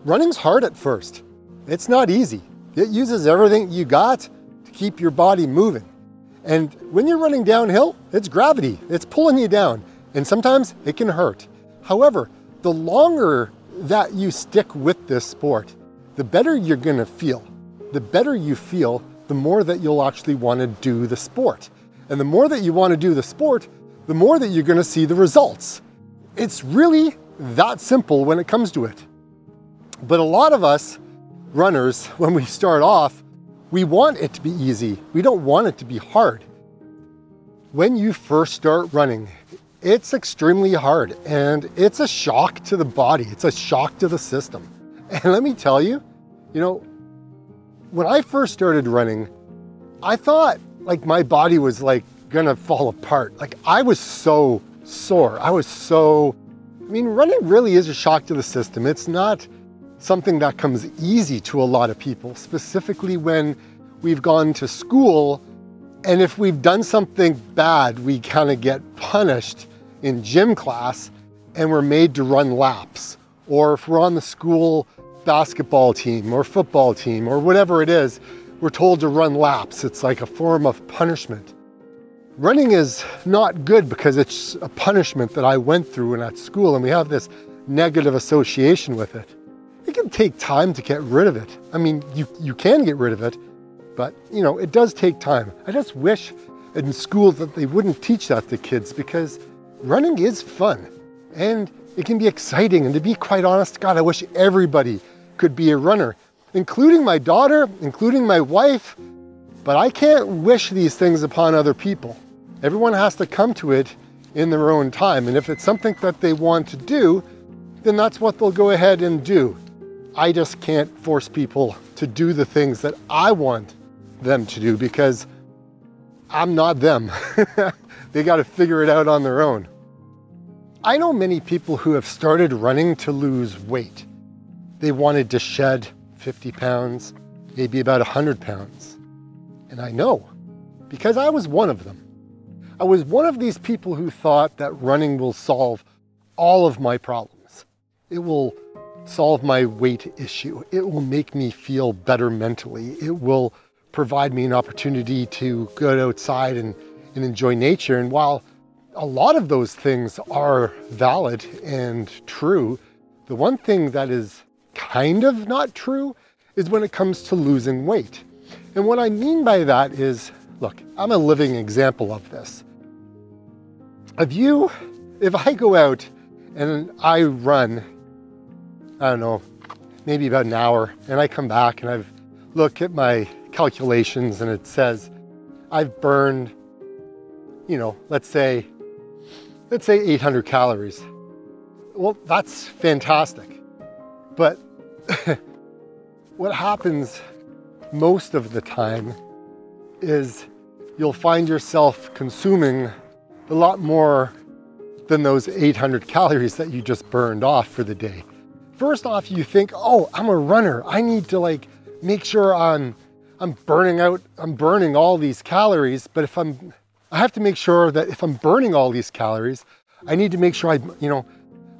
Running's hard at first. It's not easy. It uses everything you got to keep your body moving. And when you're running downhill, it's gravity. It's pulling you down. And sometimes it can hurt. However, the longer that you stick with this sport, the better you're gonna feel. The better you feel, the more that you'll actually wanna do the sport. And the more that you wanna do the sport, the more that you're gonna see the results. It's really that simple when it comes to it. But a lot of us runners, when we start off, we want it to be easy. We don't want it to be hard. When you first start running, it's extremely hard and it's a shock to the body. It's a shock to the system. And let me tell you, when I first started running, I thought like my body was like gonna fall apart. Like I was so sore. Running really is a shock to the system. It's not something that comes easy to a lot of people, specifically when we've gone to school, and if we've done something bad, we kind of get punished in gym class and we're made to run laps. Or if we're on the school basketball team or football team or whatever it is, we're told to run laps. It's like a form of punishment. Running is not good because it's a punishment that I went through when at school, and we have this negative association with it. It can take time to get rid of it. I mean, you can get rid of it, but it does take time. I just wish in school that they wouldn't teach that to kids, because running is fun and it can be exciting. And to be quite honest, God, I wish everybody could be a runner, including my daughter, including my wife, but I can't wish these things upon other people. Everyone has to come to it in their own time. And if it's something that they want to do, then that's what they'll go ahead and do. I just can't force people to do the things that I want them to do, because I'm not them. They got to figure it out on their own. I know many people who have started running to lose weight. They wanted to shed 50 pounds, maybe about 100 pounds. And I know, because I was one of them. I was one of these people who thought that running will solve all of my problems. It will solve my weight issue. It will make me feel better mentally. It will provide me an opportunity to go outside and enjoy nature. And while a lot of those things are valid and true, the one thing that is kind of not true is when it comes to losing weight. And what I mean by that is, look, I'm a living example of this. If I go out and I run, I don't know, maybe about an hour, and I come back and I've looked at my calculations and it says I've burned, let's say 800 calories. Well, that's fantastic. But what happens most of the time is you'll find yourself consuming a lot more than those 800 calories that you just burned off for the day. First off, you think, oh, I'm a runner. I need to make sure I'm burning all these calories. But I have to make sure that if I'm burning all these calories, I need to make sure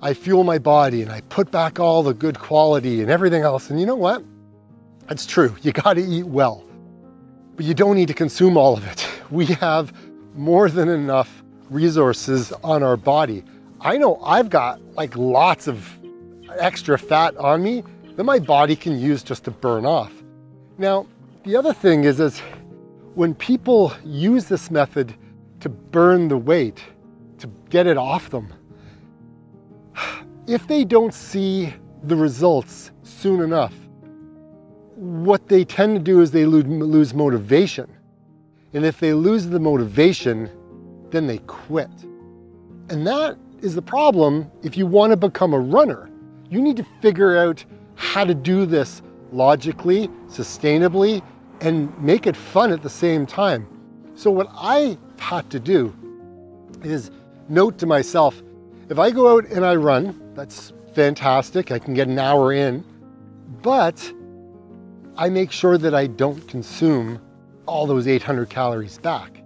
I fuel my body and I put back all the good quality and everything else. And you know what? It's true. You got to eat well, but you don't need to consume all of it. We have more than enough resources on our body. I know I've got lots of extra fat on me that my body can use just to burn off. Now, the other thing is when people use this method to burn the weight, to get it off them, if they don't see the results soon enough, what they tend to do is they lose motivation. And if they lose the motivation, then they quit. And that is the problem. If you want to become a runner, you need to figure out how to do this logically, sustainably, and make it fun at the same time. So what I had to do is note to myself, if I go out and I run, that's fantastic. I can get an hour in, but I make sure that I don't consume all those 800 calories back.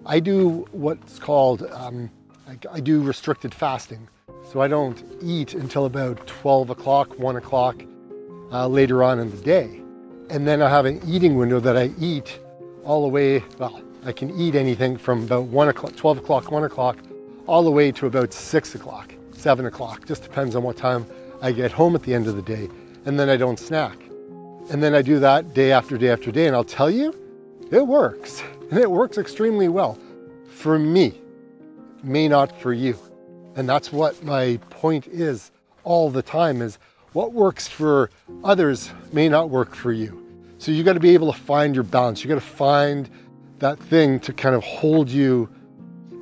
I do what's called, I do restricted fasting. So I don't eat until about 12 o'clock, 1 o'clock, later on in the day. And then I have an eating window that I eat all the way, well, I can eat anything from about 1 o'clock, 12 o'clock, 1 o'clock, all the way to about 6 o'clock, 7 o'clock. Just depends on what time I get home at the end of the day. And then I don't snack. And then I do that day after day after day. And I'll tell you, it works. And it works extremely well. For me, may not for you. And that's what my point is all the time, is what works for others may not work for you. So you got to be able to find your balance. You got to find that thing to kind of hold you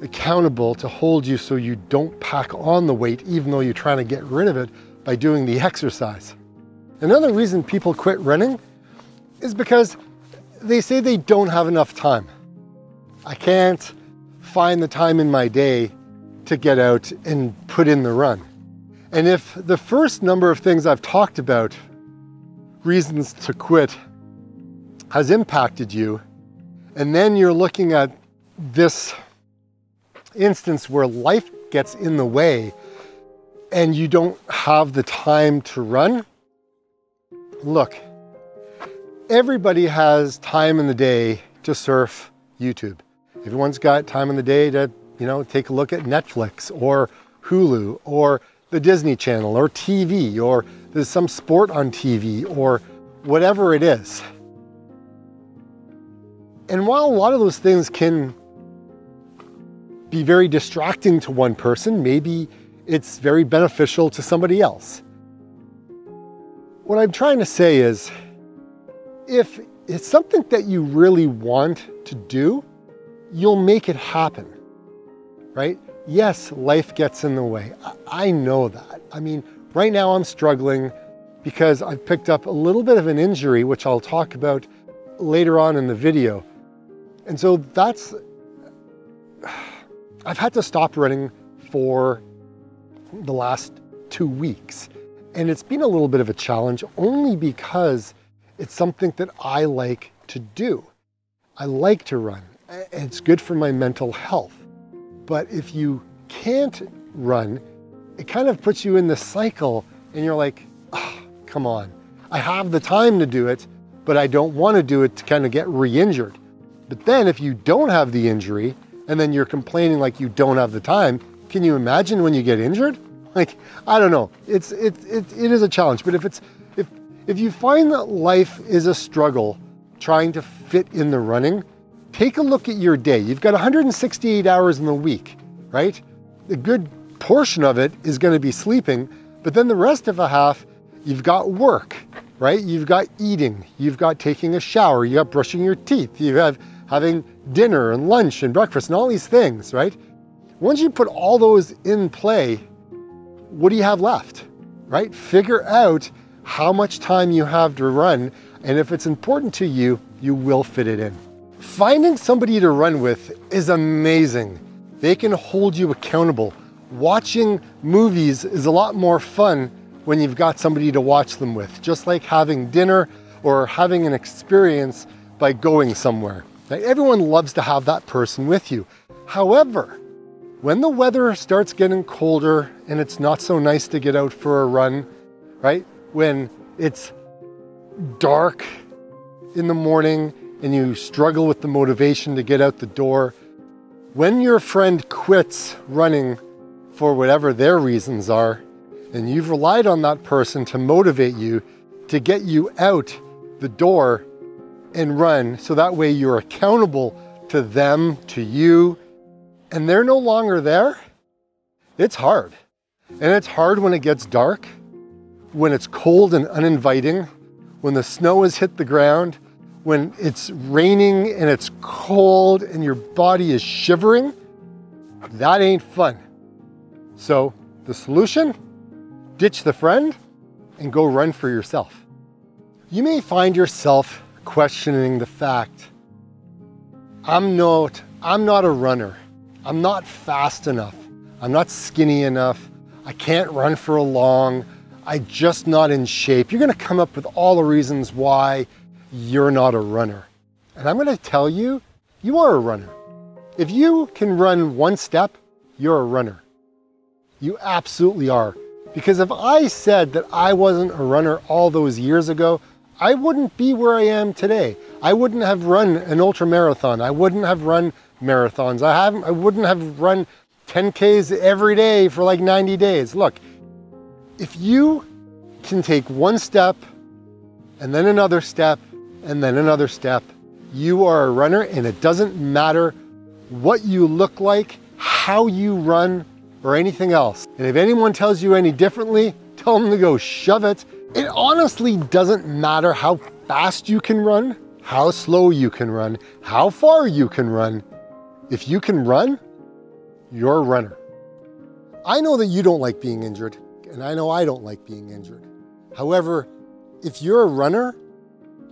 accountable, to hold you so you don't pack on the weight, even though you're trying to get rid of it by doing the exercise. Another reason people quit running is because they say they don't have enough time. I can't find the time in my day to get out and put in the run. And if the first number of things I've talked about, reasons to quit, has impacted you, and then you're looking at this instance where life gets in the way and you don't have the time to run, look, everybody has time in the day to surf YouTube. Everyone's got time in the day to, take a look at Netflix or Hulu or the Disney Channel or TV, or there's some sport on TV or whatever it is. And while a lot of those things can be very distracting to one person, maybe it's very beneficial to somebody else. What I'm trying to say is, if it's something that you really want to do, you'll make it happen, right? Yes, life gets in the way. I know that. I mean, right now I'm struggling because I've picked up a little bit of an injury, which I'll talk about later on in the video. And so I've had to stop running for the last 2 weeks. And it's been a little bit of a challenge only because it's something that I like to do. I like to run. It's good for my mental health. But if you can't run, it kind of puts you in this cycle and you're like, oh, come on. I have the time to do it, but I don't want to do it to kind of get re-injured. But then if you don't have the injury and then you're complaining like you don't have the time, can you imagine when you get injured? Like, I don't know. It is a challenge. But if you find that life is a struggle trying to fit in the running, take a look at your day. You've got 168 hours in the week, right? A good portion of it is going to be sleeping, but then the rest of the half, you've got work, right? You've got eating, you've got taking a shower, you got brushing your teeth, you have having dinner and lunch and breakfast and all these things, right? Once you put all those in play, what do you have left, right? Figure out how much time you have to run, and if it's important to you, you will fit it in. Finding somebody to run with is amazing. They can hold you accountable. Watching movies is a lot more fun when you've got somebody to watch them with, just like having dinner or having an experience by going somewhere. Now, everyone loves to have that person with you. However, when the weather starts getting colder and it's not so nice to get out for a run, right? When it's dark in the morning and you struggle with the motivation to get out the door, when your friend quits running for whatever their reasons are, and you've relied on that person to motivate you, to get you out the door and run, so that way you're accountable to them, to you, and they're no longer there, it's hard. And it's hard when it gets dark, when it's cold and uninviting, when the snow has hit the ground, when it's raining and it's cold and your body is shivering. That ain't fun. So the solution, ditch the friend and go run for yourself. You may find yourself questioning the fact, I'm not a runner. I'm not fast enough. I'm not skinny enough. I can't run for long. I'm just not in shape. You're gonna come up with all the reasons why you're not a runner. And I'm gonna tell you, you are a runner. If you can run one step, you're a runner. You absolutely are. Because if I said that I wasn't a runner all those years ago, I wouldn't be where I am today. I wouldn't have run an ultra marathon. I wouldn't have run marathons. I wouldn't have run 10Ks every day for like 90 days. Look, if you can take one step and then another step and then another step, you are a runner, and it doesn't matter what you look like, how you run, or anything else. And if anyone tells you any differently, tell them to go shove it. It honestly doesn't matter how fast you can run, how slow you can run, how far you can run. If you can run, you're a runner. I know that you don't like being injured, and I know I don't like being injured. However, if you're a runner,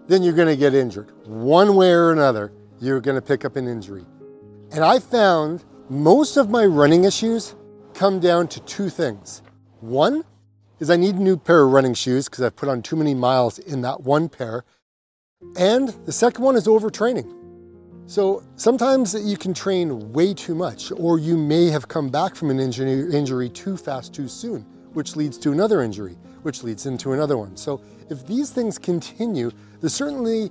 then you're gonna get injured. One way or another, you're gonna pick up an injury. And I found most of my running issues come down to two things. One is I need a new pair of running shoes because I've put on too many miles in that one pair. And the second one is overtraining. So sometimes you can train way too much, or you may have come back from an injury too fast, too soon, which leads to another injury, which leads into another one. So if these things continue, there's certainly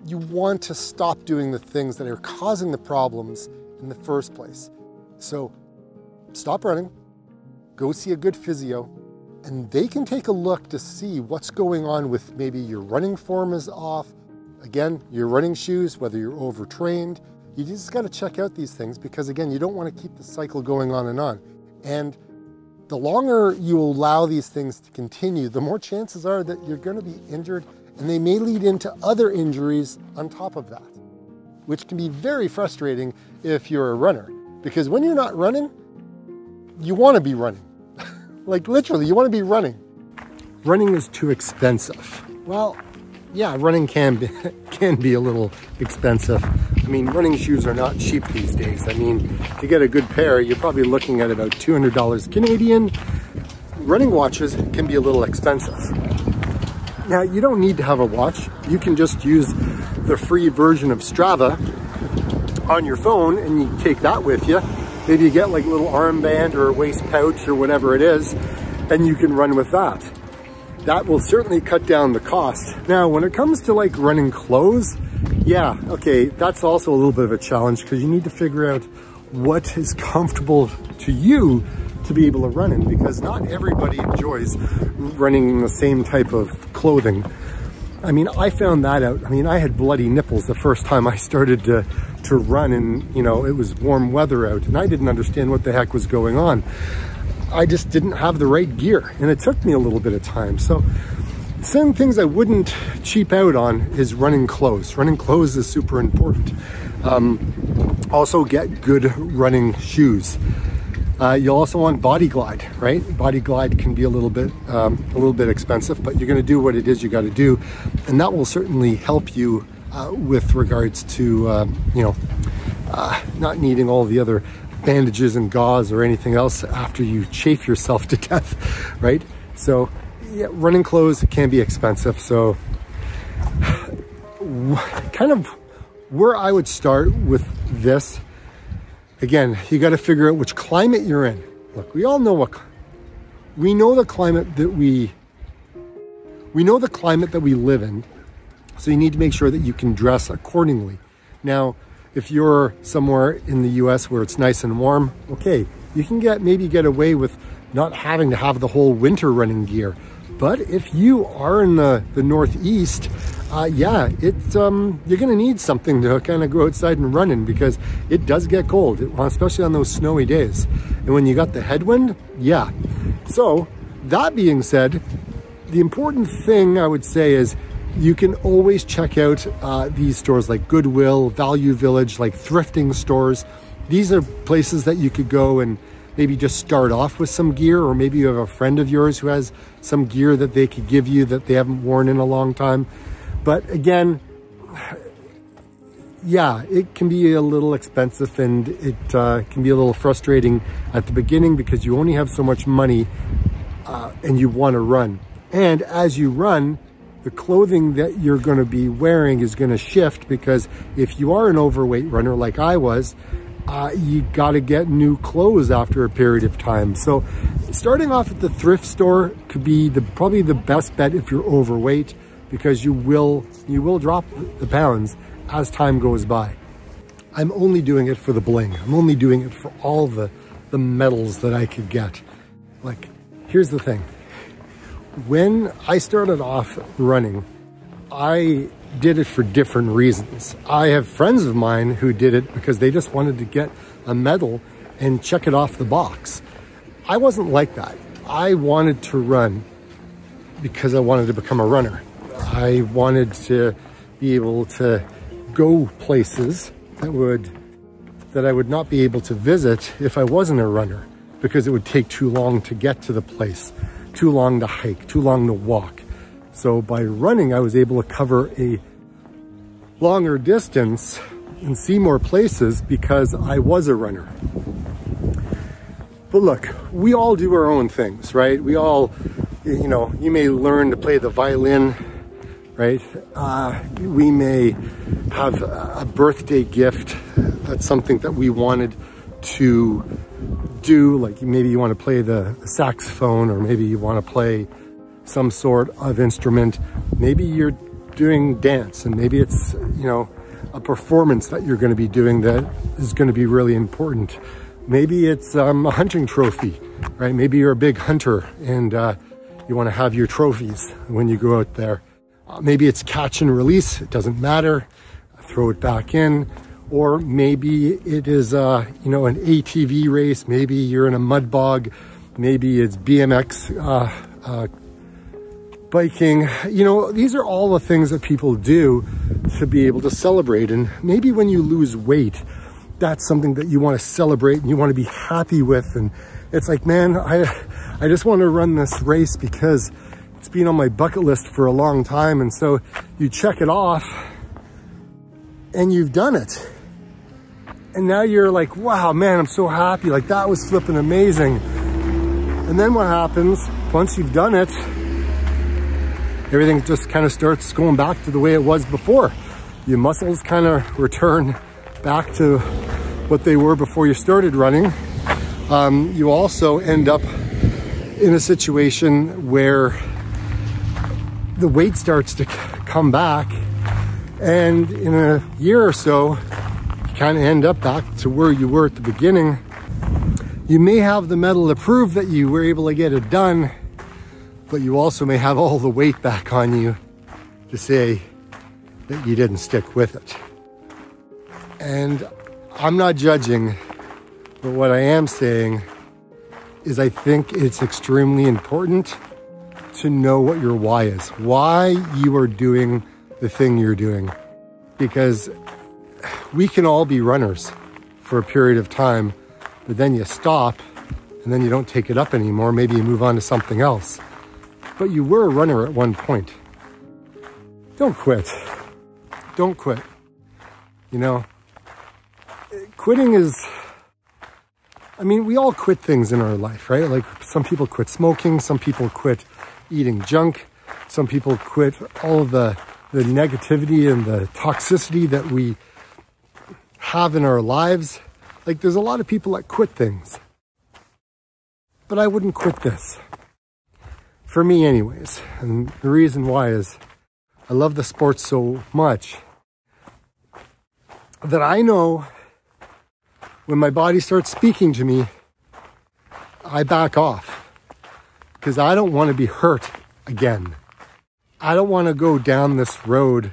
you want to stop doing the things that are causing the problems in the first place. So stop running, go see a good physio, and they can take a look to see what's going on with maybe your running form is off. Again, your running shoes, whether you're overtrained, you just got to check out these things because again, you don't want to keep the cycle going on and on. And the longer you allow these things to continue, the more chances are that you're going to be injured, and they may lead into other injuries on top of that, which can be very frustrating if you're a runner, because when you're not running, you want to be running. Like literally, you want to be running. Running is too expensive. Well, yeah, running can be a little expensive. I mean, running shoes are not cheap these days. I mean, to get a good pair, you're probably looking at about $200 Canadian. Running watches can be a little expensive. Now, you don't need to have a watch. You can just use the free version of STRAVA on your phone, and you take that with you. Maybe you get like a little armband or a waist pouch or whatever it is, and you can run with that. That will certainly cut down the cost. Now, when it comes to like running clothes, yeah, okay, that's also a little bit of a challenge because you need to figure out what is comfortable to you to be able to run in, because not everybody enjoys running in the same type of clothing. I mean, I found that out. I mean, I had bloody nipples the first time I started to run, and you know, it was warm weather out and I didn't understand what the heck was going on. I just didn't have the right gear, and it took me a little bit of time. So some things I wouldn't cheap out on is running clothes. Running clothes is super important. Also get good running shoes. You'll also want Body Glide, right? Body Glide can be a little bit expensive, but you're gonna do what it is you gotta do. And that will certainly help you with regards to, not needing all the other bandages and gauze or anything else after you chafe yourself to death, right? So yeah, running clothes can be expensive. So kind of where I would start with this, again, you got to figure out which climate you're in. Look, we all know we know the climate that we live in. So you need to make sure that you can dress accordingly. Now, if you're somewhere in the US where it's nice and warm, okay, you can maybe get away with not having to have the whole winter running gear. But if you are in the Northeast, yeah, you're gonna need something to kind of go outside and run in, because it does get cold, especially on those snowy days. And when you got the headwind, yeah. So that being said, the important thing I would say is you can always check out these stores like Goodwill, Value Village, like thrifting stores. These are places that you could go and maybe just start off with some gear, or maybe you have a friend of yours who has some gear that they could give you that they haven't worn in a long time. But again, yeah, it can be a little expensive, and it can be a little frustrating at the beginning because you only have so much money and you want to run. And as you run, the clothing that you're going to be wearing is going to shift, because if you are an overweight runner like I was, you got to get new clothes after a period of time. So starting off at the thrift store could be probably the best bet if you're overweight, because you will drop the pounds as time goes by. I'm only doing it for the bling. I'm only doing it for all the medals that I could get. Like, here's the thing. When I started off running, I did it for different reasons. I have friends of mine who did it because they just wanted to get a medal and check it off the box. I wasn't like that. I wanted to run because I wanted to become a runner. I wanted to be able to go places that I would not be able to visit if I wasn't a runner, because it would take too long to get to the place, too long to hike, too long to walk. So by running, I was able to cover a longer distance and see more places because I was a runner. But look, we all do our own things, right? We all, you know, you may learn to play the violin, right? We may have a birthday gift. That's something that we wanted to do. Like maybe you want to play the saxophone, or maybe you want to play some sort of instrument. Maybe you're doing dance, and maybe it's, you know, a performance that you're going to be doing that is going to be really important. Maybe it's a hunting trophy, right? Maybe you're a big hunter and you want to have your trophies when you go out there. Maybe it's catch and release. It doesn't matter. Throw it back in. Or maybe it is, you know, an ATV race. Maybe you're in a mud bog. Maybe it's BMX biking. You know, these are all the things that people do to be able to celebrate. And maybe when you lose weight, that's something that you want to celebrate and you want to be happy with. And it's like, man, I just want to run this race because it's been on my bucket list for a long time. And so you check it off and you've done it. And now you're like, wow, man, I'm so happy. Like, that was flipping amazing. And then what happens once you've done it, everything just kind of starts going back to the way it was before. Your muscles kind of return back to what they were before you started running. You also end up in a situation where the weight starts to come back, and in a year or so, you kind of end up back to where you were at the beginning. You may have the medal to prove that you were able to get it done, but you also may have all the weight back on you to say that you didn't stick with it. And I'm not judging, but what I am saying is I think it's extremely important to know what your why is, why you are doing the thing you're doing. Because we can all be runners for a period of time, but then you stop and then you don't take it up anymore. Maybe you move on to something else. But you were a runner at one point. Don't quit. Don't quit. You know, quitting is, I mean, we all quit things in our life, right? Like some people quit smoking, some people quit eating junk, some people quit all of the negativity and the toxicity that we have in our lives. Like there's a lot of people that quit things. But I wouldn't quit this. For me anyways. And the reason why is I love the sport so much that I know when my body starts speaking to me, I back off because I don't want to be hurt again. I don't want to go down this road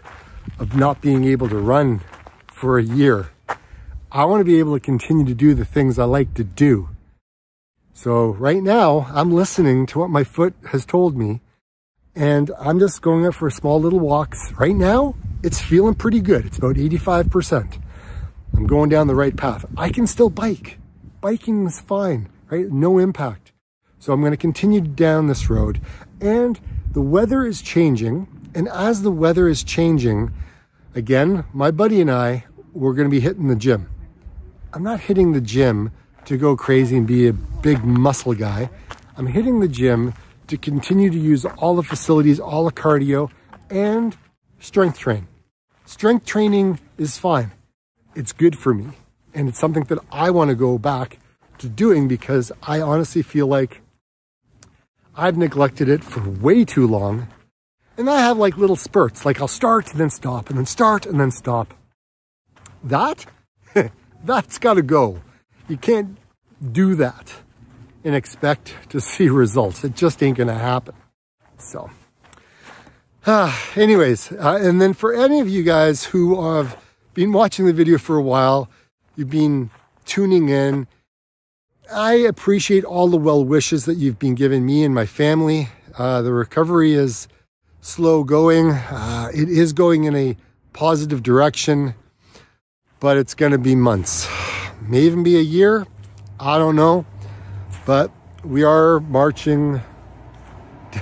of not being able to run for a year. I want to be able to continue to do the things I like to do. So right now I'm listening to what my foot has told me, and I'm just going out for small little walks. Right now, it's feeling pretty good. It's about 85%. I'm going down the right path. I can still bike. Biking is fine, right? No impact. So I'm going to continue down this road, and the weather is changing. And as the weather is changing, again, my buddy and I, we're going to be hitting the gym. I'm not hitting the gym to go crazy and be a big muscle guy. I'm hitting the gym to continue to use all the facilities, all the cardio, and strength train. Strength training is fine. It's good for me. And it's something that I want to go back to doing because I honestly feel like I've neglected it for way too long. And I have like little spurts, like I'll start and then stop and then start and then stop. That's gotta go. You can't do that and expect to see results. It just ain't gonna happen. So, anyways, and then for any of you guys who have been watching the video for a while, you've been tuning in, I appreciate all the well wishes that you've been giving me and my family. The recovery is slow going. It is going in a positive direction, but it's going to be months, may even be a year. I don't know, but we are marching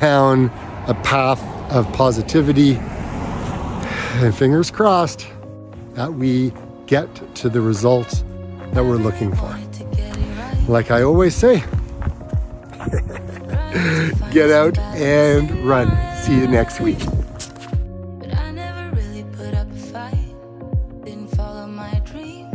down a path of positivity, and fingers crossed that we get to the results that we're looking for. Like I always say, get out and run. See you next week. But I never really put up a fight. Didn't follow my dreams.